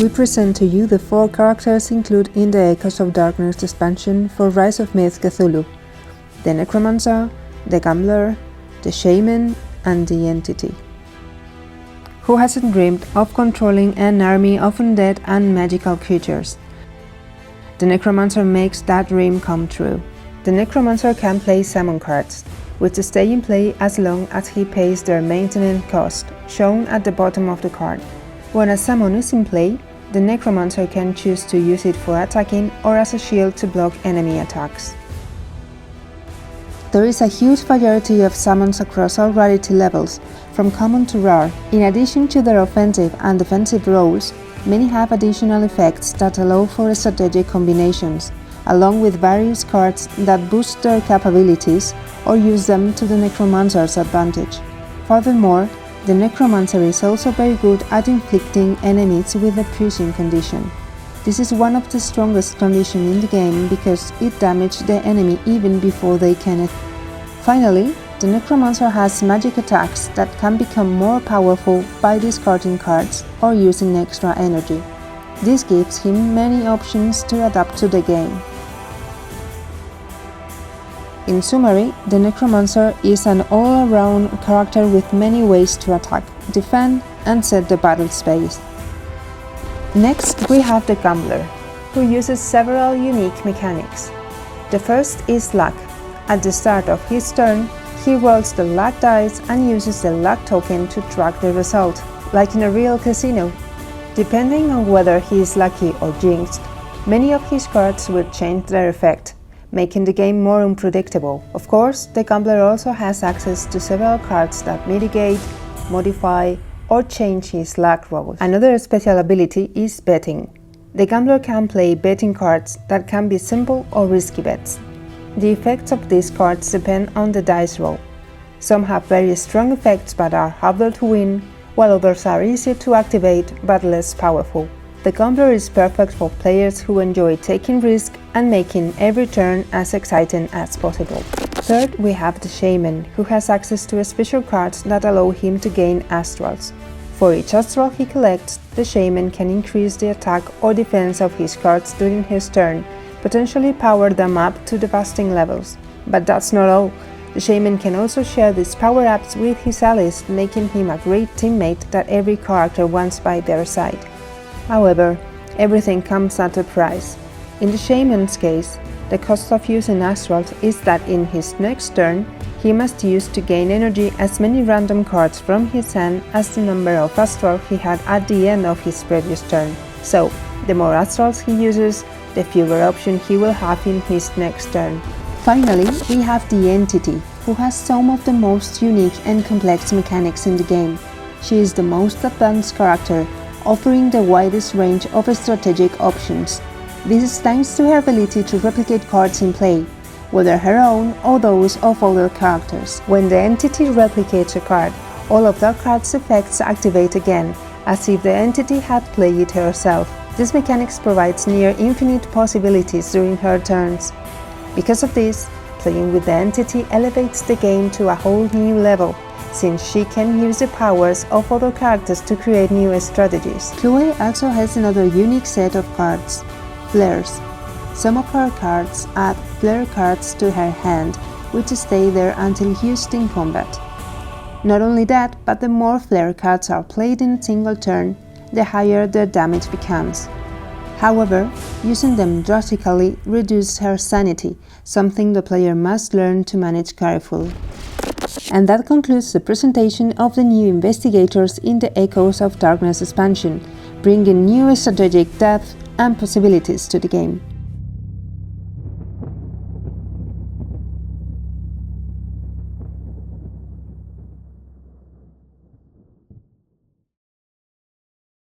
we present to you the 4 characters included in the Echoes of Darkness expansion for Rise of Myth Cthulhu: the Necromancer, the Gambler, the Shaman, and the Entity. Who hasn't dreamed of controlling an army of undead and magical creatures? The Necromancer makes that dream come true. The Necromancer can play summon cards, which stay in play as long as he pays their maintenance cost, shown at the bottom of the card. When a summon is in play, the Necromancer can choose to use it for attacking or as a shield to block enemy attacks. There is a huge variety of summons across all rarity levels, from common to rare. In addition to their offensive and defensive roles, many have additional effects that allow for strategic combinations, along with various cards that boost their capabilities or use them to the Necromancer's advantage. Furthermore, the Necromancer is also very good at inflicting enemies with a piercing condition. This is one of the strongest conditions in the game because it damages the enemy even before they can. Finally, the Necromancer has magic attacks that can become more powerful by discarding cards or using extra energy. This gives him many options to adapt to the game. In summary, the Necromancer is an all-around character with many ways to attack, defend, and set the battle space. Next, we have the Gambler, who uses several unique mechanics. The first is luck. At the start of his turn, he rolls the luck dice and uses the luck token to track the result, like in a real casino. Depending on whether he is lucky or jinxed, many of his cards will change their effect, making the game more unpredictable. Of course, the Gambler also has access to several cards that mitigate, modify, or change his luck rolls. Another special ability is betting. The Gambler can play betting cards that can be simple or risky bets. The effects of these cards depend on the dice roll. Some have very strong effects but are harder to win, while others are easier to activate but less powerful. The Gambler is perfect for players who enjoy taking risks and making every turn as exciting as possible. Third, we have the Shaman, who has access to special cards that allow him to gain astrals. For each astral he collects, the Shaman can increase the attack or defense of his cards during his turn, potentially power them up to devastating levels. But that's not all. The Shaman can also share these power-ups with his allies, making him a great teammate that every character wants by their side. However, everything comes at a price. In the Shaman's case, the cost of using astrals is that in his next turn, he must use to gain energy as many random cards from his hand as the number of astrals he had at the end of his previous turn. So, the more astrals he uses, the fewer options he will have in his next turn. Finally, we have the Entity, who has some of the most unique and complex mechanics in the game. She is the most advanced character, offering the widest range of strategic options. This is thanks to her ability to replicate cards in play, whether her own or those of other characters. When the Entity replicates a card, all of that card's effects activate again, as if the Entity had played it herself. This mechanics provides near infinite possibilities during her turns. Because of this, playing with the Entity elevates the game to a whole new level, since she can use the powers of other characters to create new strategies. Chloe also has another unique set of cards, flares. Some of her cards add flare cards to her hand, which stay there until used in combat. Not only that, but the more flare cards are played in a single turn, the higher their damage becomes. However, using them drastically reduces her sanity, something the player must learn to manage carefully. And that concludes the presentation of the new investigators in the Echoes of Darkness expansion, bringing new strategic depth and possibilities to the game.